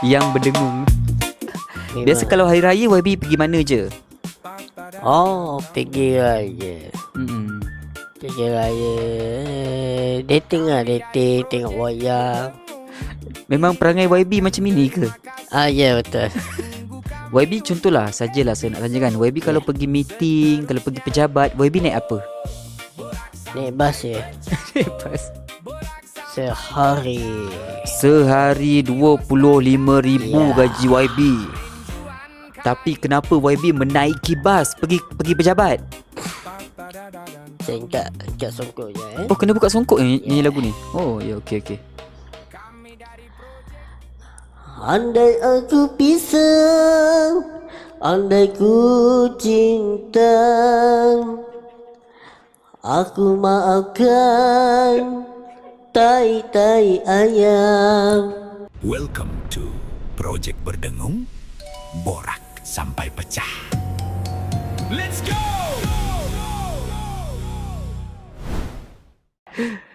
Yang berdengung. Biasa Memang. kalau hari raya YB pergi mana je? Oh, pergi raya. Mm-mm. Pergi raya. Dating lah, dating. Tengok wayang. Memang perangai YB macam ini ke? Ya betul. YB contohlah, sajalah saya nak tanyakan. YB kalau pergi meeting, kalau pergi pejabat, YB naik apa? Naik bas je. Lepas Sehari. sehari 25,000 Ya. gaji YB. Tapi kenapa YB menaiki bas pergi pejabat? Saya angkat songkok je Oh, kena buka songkok nyanyi lagu ni. Oh, ya, okey. Andai aku pisang, andai ku cinta, aku maafkan tai ayam. Welcome to Projek Berdengung, borak sampai pecah. Let's go!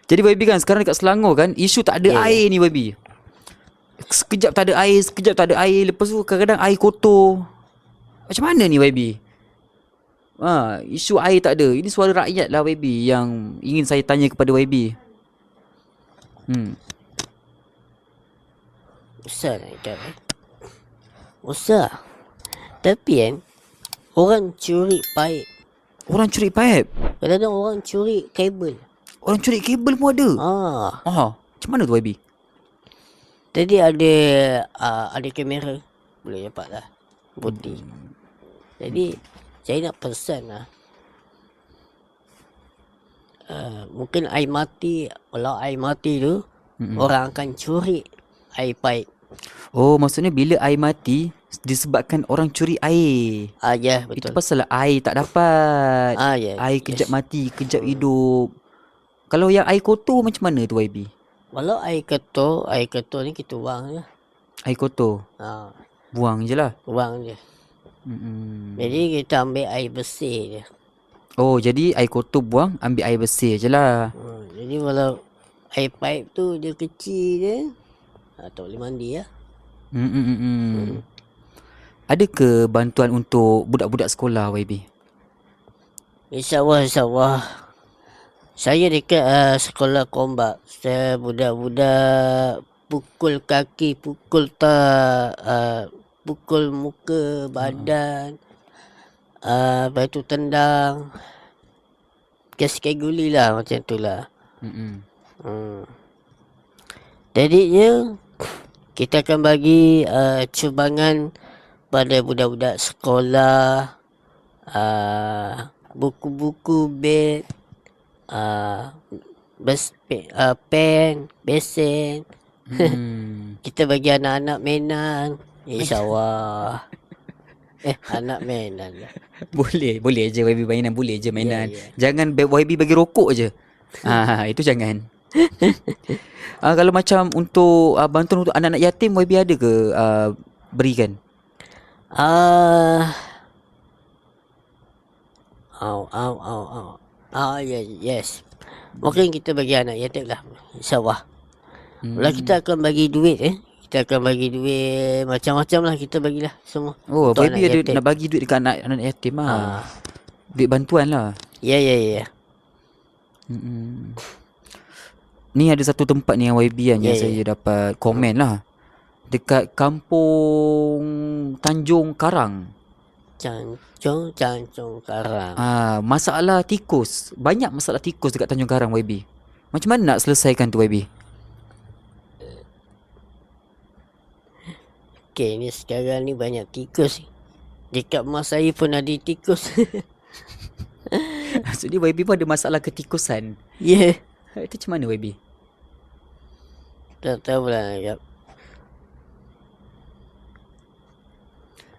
Jadi YB kan sekarang dekat Selangor kan, isu tak ada air ni YB. Sekejap tak ada air, lepas tu kadang-kadang air kotor. Macam mana ni YB? Isu air tak ada. Ini suara rakyat lah YB yang ingin saya tanya kepada YB. Usah nak ikat Usah. Tapi kan, orang curi paip. Orang curi paip. Kadang-kadang orang curi kabel. Orang curi kabel pun ada. Macam mana tu YB? Jadi ada kamera. Boleh dapat lah. Putih. Jadi saya nak pesan lah. Mungkin air mati. Kalau air mati tu, orang akan curi air paip. Oh, maksudnya bila air mati disebabkan orang curi air. Ya Itu betul. pasal air tak dapat. Ya. Air kejap mati, kejap hidup. Kalau yang air kotor macam mana tu YB? Kalau air ketul ni kita buang je. Air kotor buang je lah. Buang je. Jadi kita ambil air bersih je. Oh, jadi air kotor buang, ambil air bersih je lah. Jadi kalau air paip tu dia kecil je, tak boleh mandi lah. Ada ke bantuan untuk budak-budak sekolah YB? InsyaAllah. Saya dekat sekolah kombat. Saya budak-budak pukul kaki, pukul muka, badan. Lepas tu tendang. Sikit guli lah macam tu lah. Jadinya kita akan bagi cabangan pada budak-budak sekolah, buku-buku, beg, pen, besen. Kita bagi anak-anak mainan. InsyaAllah. Anak mainan lah. Boleh je YB mainan, boleh je mainan. Ya. Jangan YB bagi rokok je. Itu jangan. Kalau macam untuk bantuan untuk anak-anak yatim, YB ada ke berikan? Yes. Mungkin kita bagi anak yatim lah. InsyaAllah. Kalau kita akan bagi duit kita akan bagi duit macam-macam lah, kita bagilah semua. Oh, untuk YB anak ada yatim. nak bagi duit dekat anak yatim lah. Duit bantuan lah. Ya. Ni ada satu tempat ni yang YB kan, yang saya dapat komen lah. Dekat kampung Tanjung Karang. Cancung Karang. Masalah tikus. Banyak masalah tikus dekat Tanjung Karang YB. Macam mana nak selesaikan tu YB? Okay, ni sekarang ni banyak tikus. Dekat rumah saya pun ada tikus. Maksudnya YB pun ada masalah ketikusan. Ya. Itu macam mana YB? Tak tahu lah.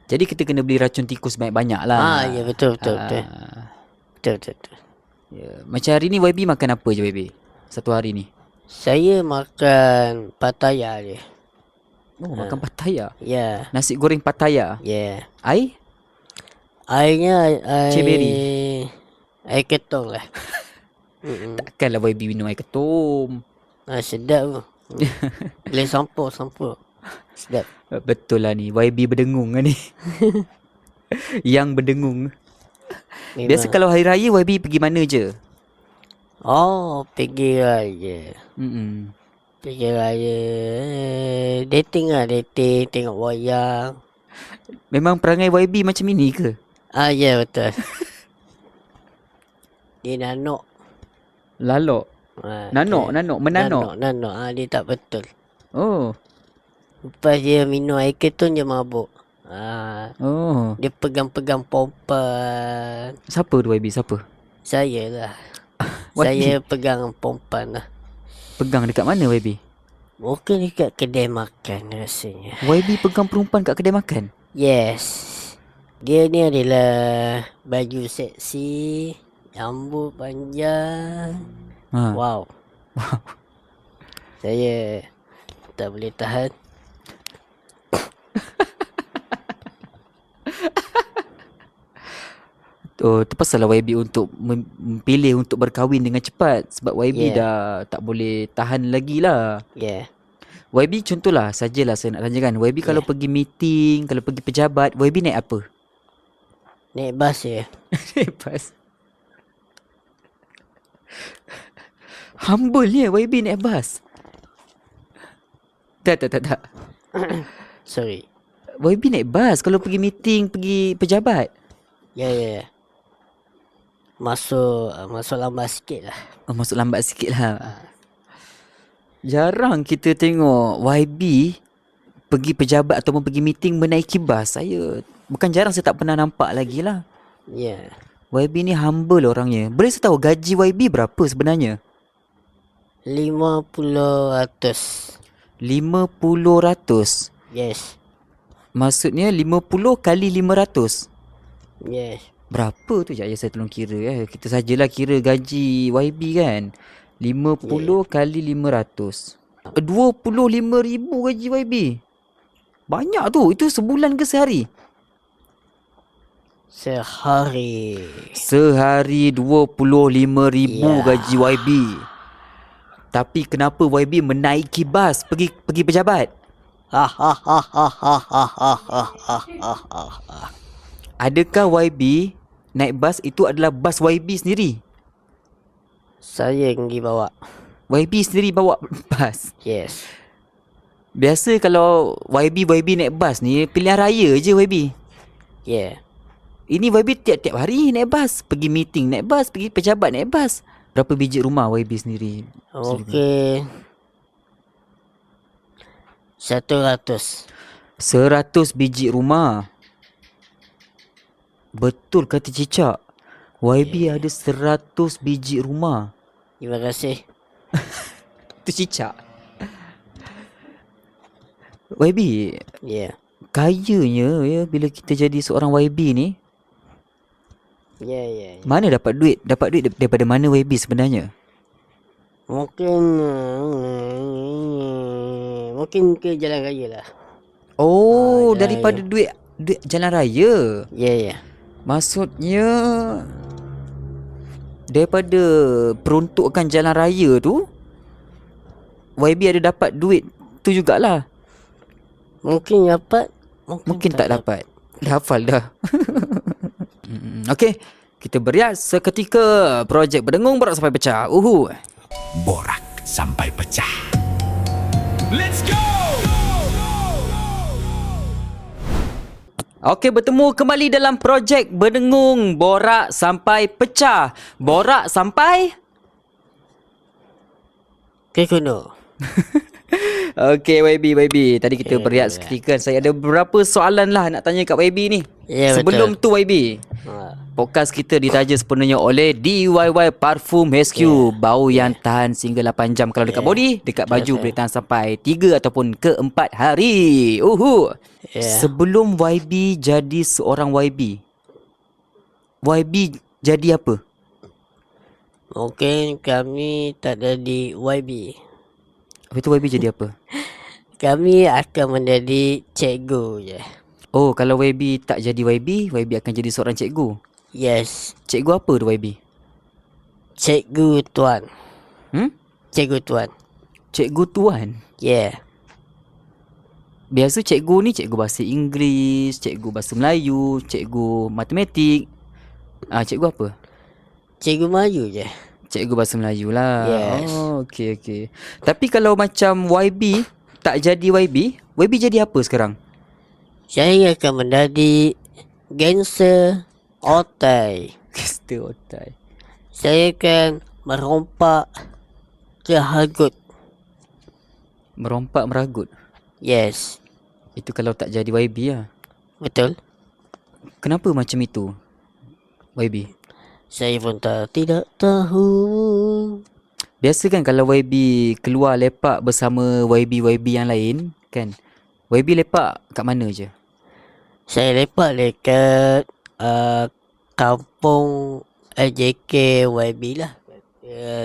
Jadi kita kena beli racun tikus banyak-banyak lah. Ya betul. Betul. Ya. Macam hari ni YB makan apa je YB? Satu hari ni. Saya makan Pattaya je. Oh, makan Pattaya. Ya. Nasi goreng Pattaya. Ya. Air? Airnya Ceberi. air ketong lah. Takkanlah YB minum air ketum. Sedap tu. Boleh sampur. Sedap. Betul lah ni. YB berdengung lah ni. Yang berdengung. Biasa Memang. kalau hari raya YB pergi mana je? Oh, pergi raya. Mm-mm. Pergi raya. Dating lah, dating. Tengok wayang. Memang perangai YB macam ini ke? Ah, ya, betul. Dia nanok. Lalok. Ah, Nanok, nanok, menanok. Nanok. Ah, dia tak betul. Oh. Lepas dia minum air keton dia mabuk. Ah, Oh. dia pegang-pegang pompan. Siapa tu YB? Siapa? Saya lah. YB? Saya pegang pompan lah. Pegang dekat mana YB? Mungkin dekat kedai makan rasanya. YB pegang perempuan kat kedai makan? Yes. Dia ni adalah baju seksi, rambut panjang. Ha. Wow. Saya tak boleh tahan. Oh, tu pasal lah YB untuk memilih untuk berkahwin dengan cepat. Sebab YB Yeah. dah tak boleh tahan lagi lah. Yeah. YB contohlah sajalah saya nak tanyakan. YB kalau pergi meeting, kalau pergi pejabat, YB naik apa? Naik bas je. Naik bas. Humble-nya YB naik bas. Tak. Sorry. YB naik bas kalau pergi meeting, pergi pejabat. Ya. Masuk lambat sikit lah. Oh, masuk lambat sikit lah. Jarang kita tengok YB pergi pejabat ataupun pergi meeting menaiki bas. Bukan jarang, saya tak pernah nampak lagi lah. Ya. YB ni humble orangnya. Boleh saya tahu gaji YB berapa sebenarnya? 50%. 50%. Yes. Maksudnya 50 kali 500. Yes. Berapa tu? Sekejap saya tolong kira. Kita sajalah kira gaji YB kan. 50 kali 500. 25,000 gaji YB. Banyak tu. Itu sebulan ke sehari? Sehari. Sehari 25,000 Ya. gaji YB. Tapi kenapa YB menaiki bas pergi pejabat? Adakah YB naik bas itu adalah bas YB sendiri? Saya yang pergi bawa. YB sendiri bawa bas. Yes. Biasa kalau YB naik bas ni pilihan raya je YB. Yeah. Ini YB tiap-tiap hari naik bas. Pergi meeting naik bas, pergi pejabat naik bas. Berapa biji rumah YB sendiri? Okey. 100. 100 biji rumah. Betul kata cicak. YB ada 100 biji rumah. Terima kasih. Tu cicak. YB, Yeah. kayanya ya bila kita jadi seorang YB ni. Yeah. Mana dapat duit? Dapat duit daripada mana YB sebenarnya? Mungkin ke jalan raya lah. Oh, jalan daripada duit jalan raya. Yeah. Maksudnya daripada peruntukan jalan raya tu YB ada dapat duit tu jugalah. Mungkin dapat, Mungkin tak dapat. Dah hafal dah. Okey, kita berias seketika projek berdengung borak sampai pecah. Borak sampai pecah. Let's go! Okey, bertemu kembali dalam projek berdengung borak sampai pecah. Borak sampai ke kuno. Okey YB. Tadi kita beriak seketika. Saya ada beberapa soalan lah nak tanya kat YB ni. Ya, Sebelum tu YB, podcast kita ditaja sepenuhnya oleh DIY Parfum HQ. Bau yang tahan sehingga 8 jam kalau dekat body, dekat baju boleh tahan sampai 3 ataupun ke 4 hari. Sebelum YB jadi seorang YB jadi apa? Mungkin kami tak ada di YB. Habis tu YB jadi apa? Kami akan menjadi cikgu je. Oh, kalau YB tak jadi YB akan jadi seorang cikgu. Yes. Cikgu apa tu YB? Cikgu tuan. Cikgu tuan. Yeah. biasa cikgu ni cikgu bahasa Inggeris, cikgu bahasa Melayu, cikgu matematik. Cikgu apa? Cikgu Melayu je. Cikgu bahasa Melayu lah. Yes. Oh, okey. Tapi kalau macam YB tak jadi YB jadi apa sekarang? Saya akan menjadi gangster otai. Gangster otai. Saya akan merompak ke Hagut. Merompak meragut. Yes. Itu kalau tak jadi YB lah. Betul. Kenapa macam itu? YB. Saya pun tidak tahu. Biasa kan kalau YB keluar lepak bersama YB yang lain kan. YB lepak kat mana je? Saya lepak dekat kampung JK YB lah.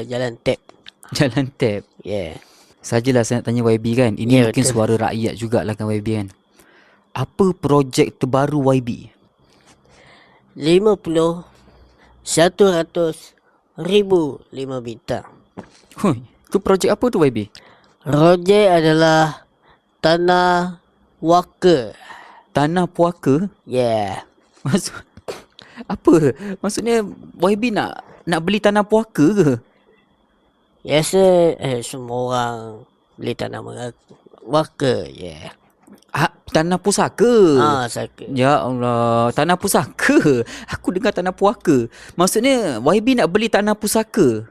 Jalan Tap. Jalan Tap. Yeah. Sajalah saya nak tanya YB kan. Ini Ya, mungkin betul. suara rakyat jugalah kan YB kan. Apa projek terbaru YB? 50, 100, 1000 5 bintang. Hui, tu projek apa tu YB? Projek adalah tanah waka. Tanah puaka? Yeah. Maksud apa? Maksudnya YB nak beli tanah puaka ke? Biasa semua orang beli tanah waka. Yeah. Tanah pusaka. Saka. Ya Allah, tanah pusaka. Aku dengar tanah puaka. Maksudnya YB nak beli tanah pusaka.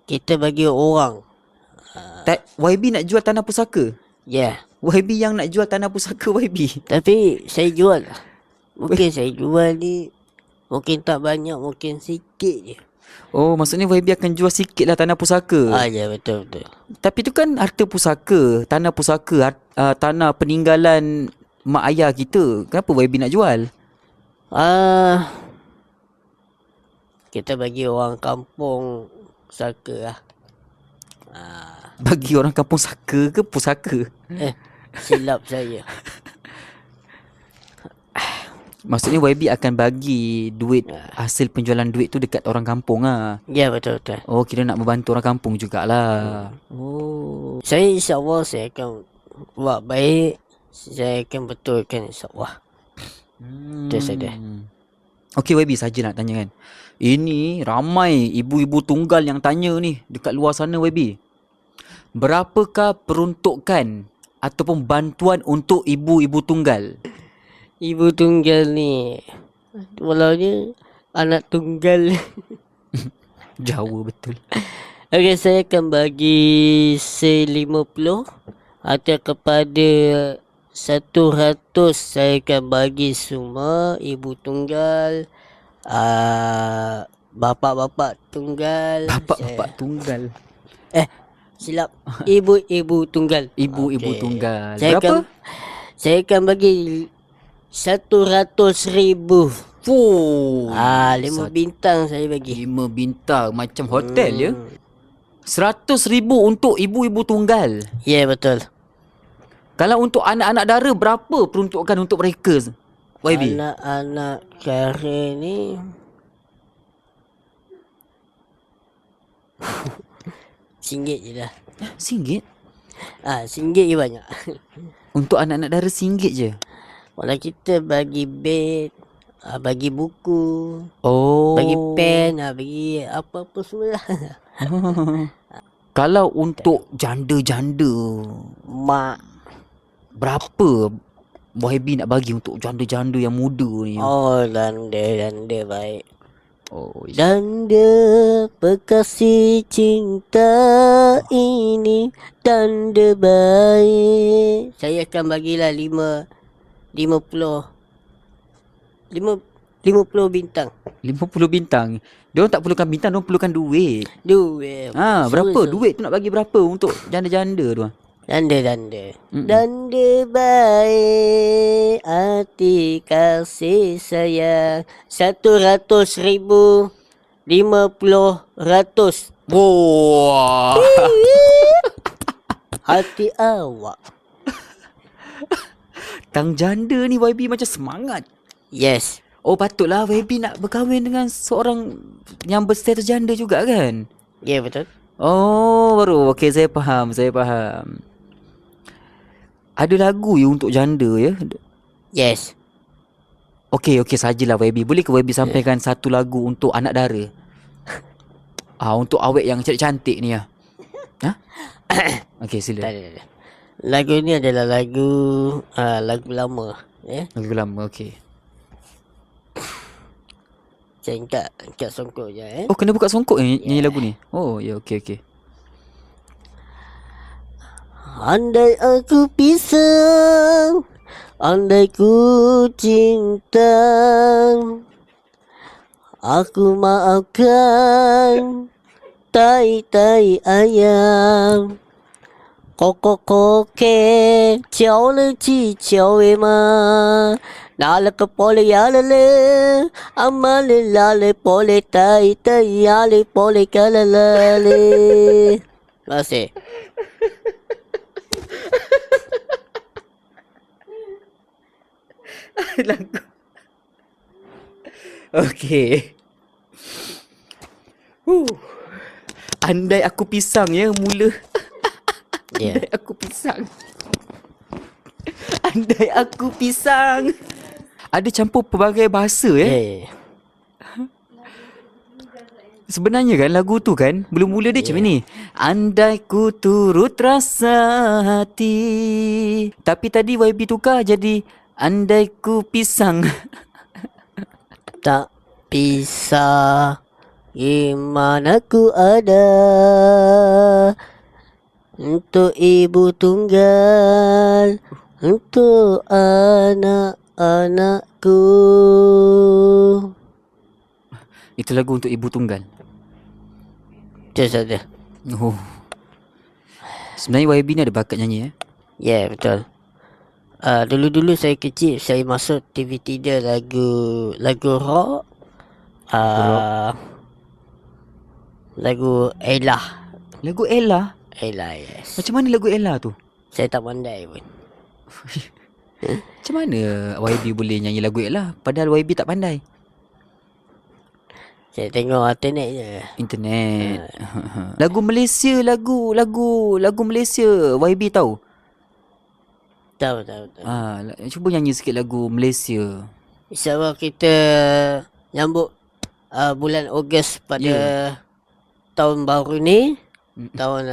Kita bagi orang. YB nak jual tanah pusaka. Yeah. YB yang nak jual tanah pusaka YB. Tapi saya jual lah. Mungkin saya jual ni mungkin tak banyak, mungkin sikit je. Oh, maksudnya YB akan jual sikit lah tanah pusaka. Ya, betul. Tapi tu kan harta pusaka, tanah pusaka, tanah peninggalan mak ayah kita. Kenapa YB nak jual? Kita bagi orang kampung saka lah. Bagi orang kampung saka ke pusaka? Silap saya. Maksudnya YB akan bagi duit, hasil penjualan duit tu dekat orang kampung lah. Ya, betul. Oh, kira nak membantu orang kampung jugalah. Oh. Saya insyaAllah saya akan buat baik. Saya akan betulkan insyaAllah. Itu saja. Okey YB, saja nak tanya kan. Ini ramai ibu-ibu tunggal yang tanya ni dekat luar sana YB. Berapakah peruntukan ataupun bantuan untuk ibu-ibu tunggal? Ibu tunggal ni walaunya anak tunggal. Jawa betul. Okey, saya akan bagi se-50 atau kepada 100 saya akan bagi semua ibu tunggal, bapak-bapak tunggal. Bapak-bapak tunggal. Silap. Ibu-ibu tunggal. Ibu-ibu Okey. tunggal. Saya Berapa? saya akan bagi 100,000. Oh. 5 bintang saya bagi. 5 bintang macam hotel ya. 100,000 untuk ibu-ibu tunggal. Ya, betul. Kalau untuk anak-anak dara, berapa peruntukan untuk mereka YB? Anak-anak kara ni RM1 je lah. RM1? RM1 je banyak. Untuk anak-anak dara RM1 je? Kalau kita bagi bed, bagi buku, Oh. bagi pen, bagi apa-apa semua lah. Kalau untuk janda-janda, Mak. berapa YB nak bagi untuk janda-janda yang muda ni? Danda baik. Oh, Danda pekasih cinta ini, danda baik. Saya akan bagilah 50 bintang. 50 bintang. Diorang tak perlukan bintang, diorang perlukan duit. Duit. Berapa? Duit tu nak bagi berapa untuk janda-janda tu? Danda. Danda baik, hati kasih sayang. 100,000, 50 Wah. hati awak. Tang janda ni YB macam semangat. Yes. Oh, patutlah YB nak berkahwin dengan seorang yang berstatus janda juga kan? Ya, betul. Oh, baru. Okey, saya faham. Ada lagu ya untuk janda ya. Yes. Okey sajalah YB. Boleh ke YB sampaikan satu lagu untuk anak dara? Untuk awet yang cantik-cantik ni ya. Ha? Okey sila. Tak ada. Lagu ni adalah lagu lama. Lagu lama okey. Saya angkat songkok je. Oh kena buka songkok nyanyi lagu ni. Oh ya okey. Andai aku pisang, andai ku cinta, aku maafkan tai ayam. Koko ke cháu lên chi cháu em à, na là cái bò lê ya lê, amma lê la lê bò lê tai ya lê bò lê ka la lê. Terima kasih. Lagu. Okey. Andai aku pisang ya mula. Ya. Andai aku pisang. Andai aku pisang. Ada campur pelbagai bahasa ya. Ya. Sebenarnya kan lagu tu kan mula-mula dia macam ni. Andai ku turut rasa hati. Tapi tadi YB tukar jadi andai ku pisang. Tak bisa gimana ku ada untuk ibu tunggal, untuk anak-anakku. Itu lagu untuk ibu tunggal. Itu saja. Oh. Sebenarnya YB ni ada bakat nyanyi ya. Ya, betul. Dulu-dulu saya kecil, saya masuk TV3 lagu rock. Lagu Ella. Lagu Ella. Ella, yes. Macam mana lagu Ella tu? Saya tak pandai pun. Macam mana YB boleh nyanyi lagu Ella padahal YB tak pandai? Saya tengok internet je. Internet. Lagu Malaysia, lagu Malaysia YB tahu? Tahu. Cuba nyanyi sikit lagu Malaysia. InsyaAllah kita nyambut bulan Ogos pada tahun baru ni. Tahun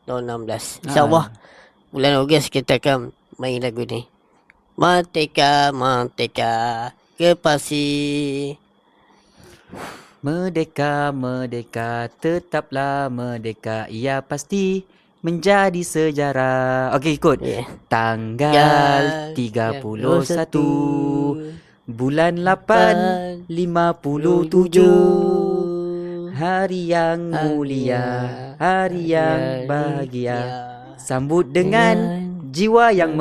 16. InsyaAllah bulan Ogos kita akan main lagu ni. Merdeka ke pasti. Merdeka, tetaplah merdeka. Ia pasti menjadi sejarah. Okey ikut. Tanggal 31 bulan 8 57. Hari yang mulia, hari yang bahagia. Sambut dengan jiwa yang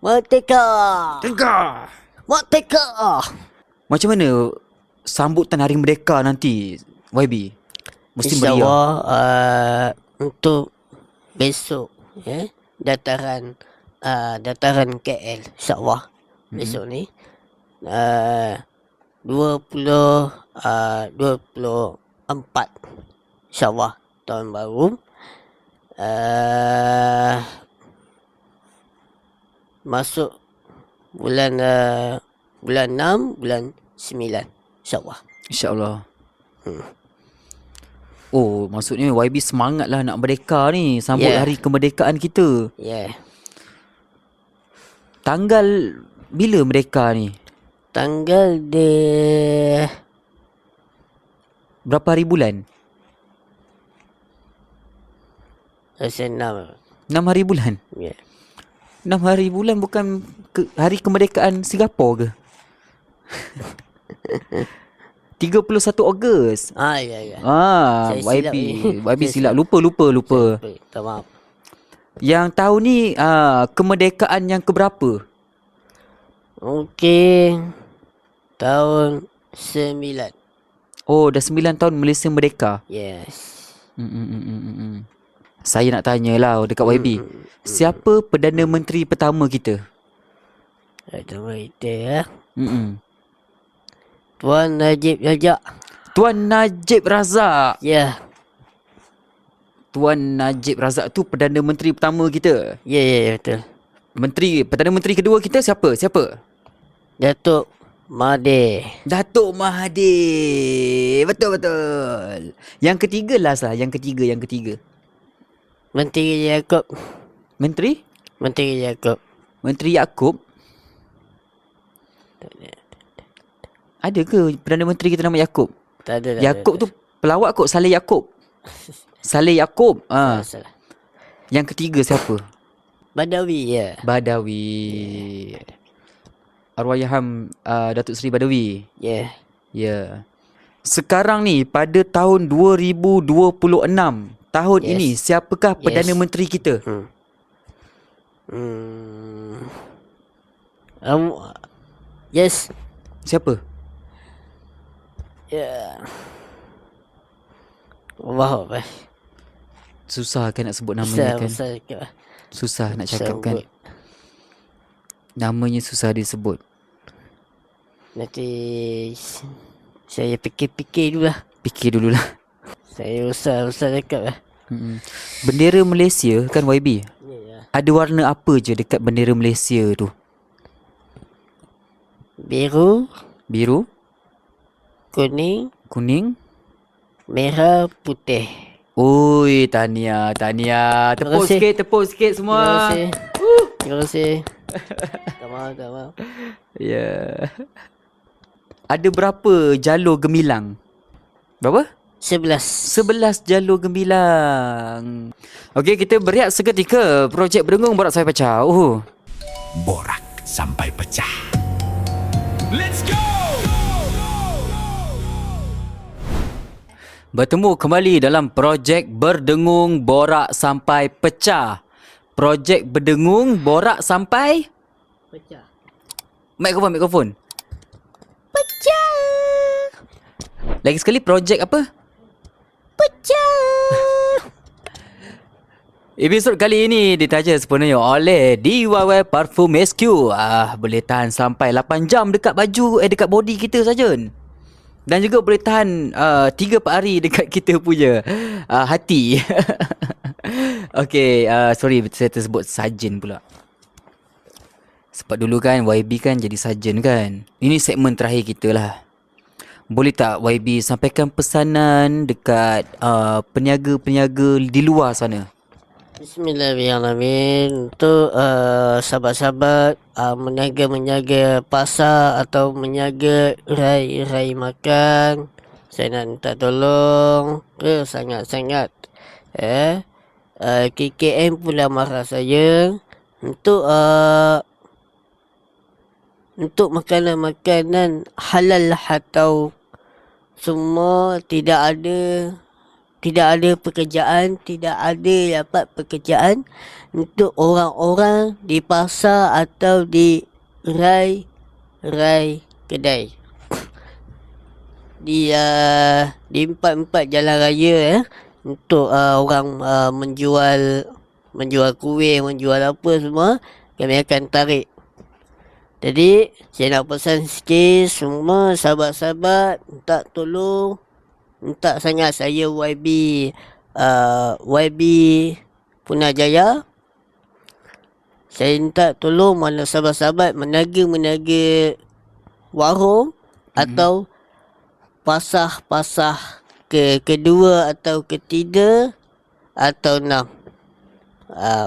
Merdeka. Macam mana sambutan Hari Merdeka nanti YB? Mesti meriah. InsyaAllah untuk besok dataran KL InsyaAllah besok ni 24 InsyaAllah tahun baru masuk bulan 6 bulan 9 InsyaAllah. InsyaAllah. Oh, maksudnya YB semangat lah nak merdeka ni. Sambut hari kemerdekaan kita. Tanggal bila merdeka ni? Tanggal dia berapa hari bulan? Rasa 6. 6 hari bulan? 6 hari bulan bukan hari kemerdekaan Singapura ke? 31 Ogos. Ya. YB silap. Lupa. Tak maaf. Yang tahun ni kemerdekaan yang keberapa? Okey. Tahun 9. Oh, dah 9 tahun Malaysia merdeka. Yes. Saya nak tanyalah dekat YB. Siapa Perdana Menteri pertama kita? Pertama kita Tuan Najib Razak. Tuan Najib Razak. Ya. Tuan Najib Razak tu Perdana Menteri pertama kita. Ya, betul. Perdana Menteri kedua kita siapa? Datuk Mahathir. Datuk Mahathir. Betul. Yang ketiga last lah. Yang ketiga. Menteri Yaakob. Menteri Yaakob. Yaakob. Ada ke Perdana Menteri kita nama Yaakob? Tak ada. Yaakob tu pelawak kot. Saleh Yaakob. Salah. Yang ketiga siapa? Badawi ya. Badawi. Arwayaham Datuk Seri Badawi. Ya. Ya. Sekarang ni pada tahun 2026, tahun Yes. ini siapakah Perdana Yes. Menteri kita? Yes. Siapa? Ya. Allah apa? Susah kan nak sebut namanya kan? Besar. Susah nak cakap Sebut. kan? Namanya susah disebut. Nanti saya fikir-fikir dulu lah. Fikir dululah. Saya usah cakap lah. Bendera Malaysia kan YB? Ya. Ada warna apa je dekat bendera Malaysia tu? Biru, Biru, kuning, kuning. merah, putih. Oi, tahniah. Terima kasih. Tepuk sikit semua. Terima kasih. Tak maaf. Ya. Ada berapa jalur gemilang? Berapa? 11 jalur gemilang. Okey, kita berehat seketika. Projek Berdengung Borak Sampai Pecah. Borak sampai pecah. Let's go! Bertemu kembali dalam Projek Berdengung Borak Sampai Pecah. Projek Berdengung Borak Sampai Pecah. Mikrofon. Pecah. Lagi sekali, projek apa? Pecah. Episod kali ini ditaja sepenuhnya oleh DIY Parfum SQ. Boleh tahan sampai 8 jam dekat baju, dekat body kita saja. Dan juga boleh tahan 3-4 hari dekat kita punya hati. Okay, sorry saya tersebut sarjan pula. Sebab dulu kan YB kan jadi sarjan kan. Ini segmen terakhir kita lah. Boleh tak YB sampaikan pesanan dekat peniaga-peniaga di luar sana? Bismillahirrahmanirrahim. Untuk sahabat-sahabat meniaga pasar atau meniaga rai makan, saya nak minta tolong sangat-sangat. KKM pula marah saya untuk makanan-makanan halal atau semua tidak ada pekerjaan, tidak ada dapat pekerjaan untuk orang-orang di pasar atau di rai kedai. Di empat jalan raya untuk orang menjual kuih, menjual apa semua, kami akan tarik. Jadi saya nak pesan sikit semua sahabat-sahabat, minta tolong, minta sangat saya YB Punajaya. Saya minta tolong mana sahabat-sahabat meniaga warung atau pasar-pasar kedua atau ketiga atau 6.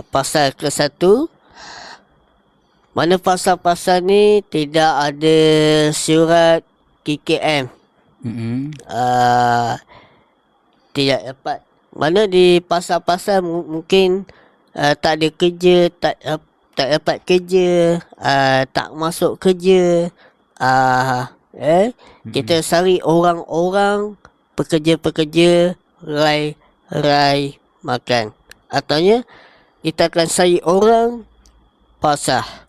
Pasar ke-1. Mana pasar-pasar ni tidak ada surat KKM. Tidak dapat. Mana di pasar-pasar mungkin tak ada kerja, tak dapat kerja, tak masuk kerja. Kita cari orang-orang pekerja-pekerja rai makan. Ataunya kita akan cari orang pasar.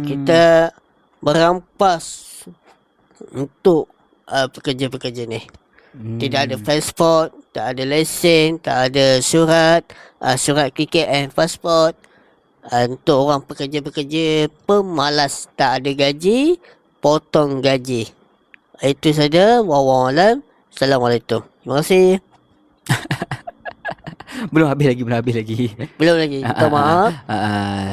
Kita berampas untuk pekerja-pekerja ni. Tidak ada pasport, tak ada lesen, tak ada surat KKM, pasport. Untuk orang pekerja-pekerja pemalas, tak ada gaji, potong gaji. Itu saja. Wallahualam. Assalamualaikum. Terima kasih. Belum habis lagi, belum habis lagi. Belum lagi. Minta maaf.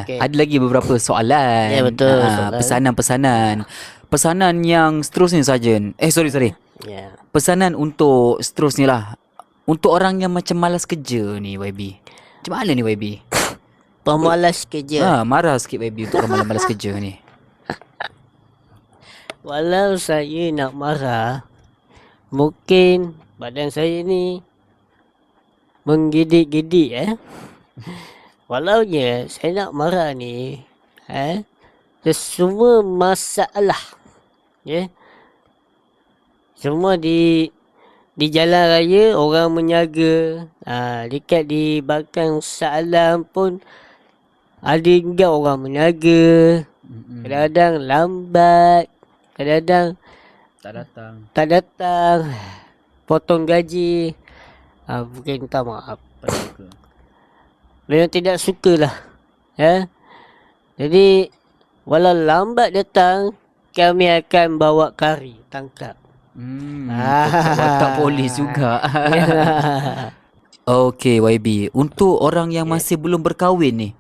Okey. Ada lagi beberapa soalan. Ya, betul, soalan. Pesanan-pesanan. Pesanan yang seterusnya Sarjan. Sorry. Ya. Pesanan untuk seterusnya lah. Untuk orang yang macam malas kerja ni YB. Macam mana ni YB? Pemalas kerja. Marah sikit YB untuk orang malas kerja ni. Walau saya nak marah, mungkin badan saya ni menggidik-gidik Walaunya saya nak marah ni, semua masalah, semua di jalan raya orang menyaga, dekat di Bakang Salam pun ada hingga orang menyaga. Kadang-kadang lambat, kadang-kadang tak datang, potong gaji. Mungkin minta maaf. Memang tidak sukalah. Jadi walau lambat datang, kami akan bawa kari tangkap. Watak polis juga. Okay YB, untuk orang yang masih belum berkahwin ni,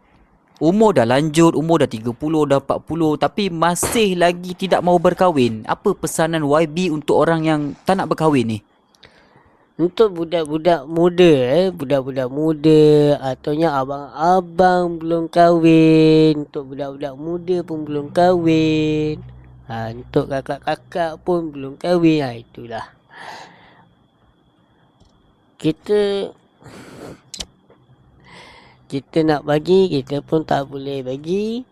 umur dah lanjut, umur dah 30, dah 40 tapi masih lagi tidak mau berkahwin, apa pesanan YB untuk orang yang tak nak berkahwin ni? Untuk budak-budak muda, budak-budak muda ataunya abang-abang belum kahwin, untuk budak-budak muda pun belum kahwin, untuk kakak-kakak pun belum kahwin, itulah. Kita nak bagi, kita pun tak boleh bagi.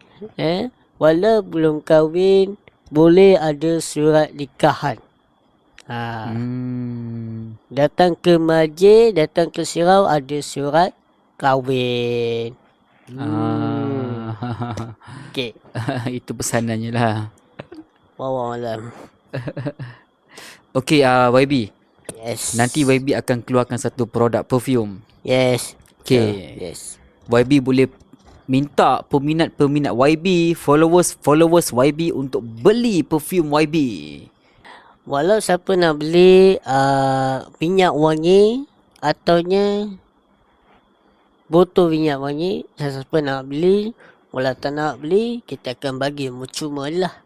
Walau belum kahwin, boleh ada surat nikahan. Datang ke masjid, datang ke surau, ada surat kahwin. Okey. Itu pesanannya lah. Wallahu alam. Okay YB, Yes. nanti YB akan keluarkan satu produk perfume. Yes. Okay. Yes. YB boleh minta peminat-peminat YB, followers YB untuk beli perfume YB. Walau siapa nak beli minyak wangi ataunya botol minyak wangi, siapa nak beli, walau tak nak beli, kita akan bagi cuma lah.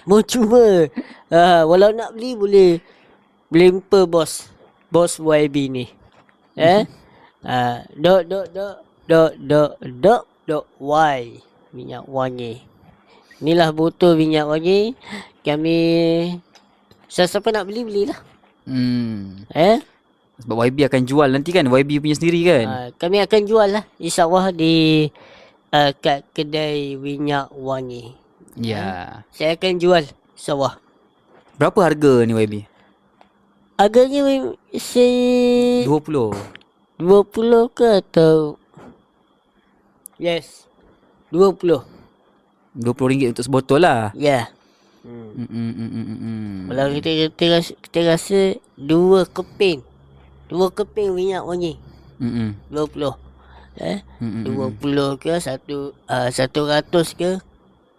Cuma. Walau nak beli boleh jumpa bos YB ni. Y minyak wangi. Inilah botol minyak wangi. Kami siapa nak belilah. Sebab YB akan jual nanti kan, YB punya sendiri kan. Kami akan jual lah, InsyaAllah di kat kedai minyak wangi. Ya. Saya akan jual, InsyaAllah. Berapa harga ni YB? Harganya 20 ke atau yes, 20 RM20 untuk sebotol lah. ya. Kalau kita rasa 2 keping minyak wangi 20 20 ke 100 ke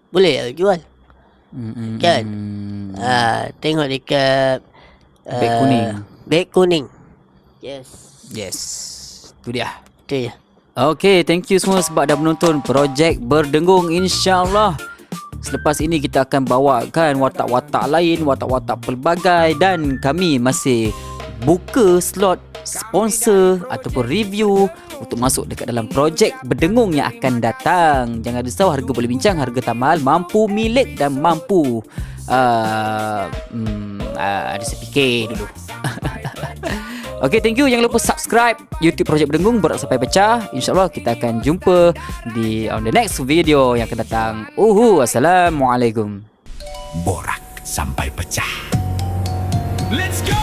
boleh lah jual. Kan? Tengok dekat beg kuning. Yes. Tu dia. Itu je. Okay, thank you semua sebab dah menonton Projek Berdengung. InsyaAllah selepas ini kita akan bawakan watak-watak lain, watak-watak pelbagai, dan kami masih buka slot sponsor ataupun review untuk masuk dekat dalam projek Berdengung yang akan datang. Jangan risau, harga boleh bincang, harga tak mahal, mampu milik dan mampu ada sepikir dulu. Okay, thank you. Jangan lupa subscribe YouTube Projek Berdengung Borak Sampai Pecah. InsyaAllah kita akan jumpa on the next video yang akan datang. Assalamualaikum. Borak sampai pecah. Let's go!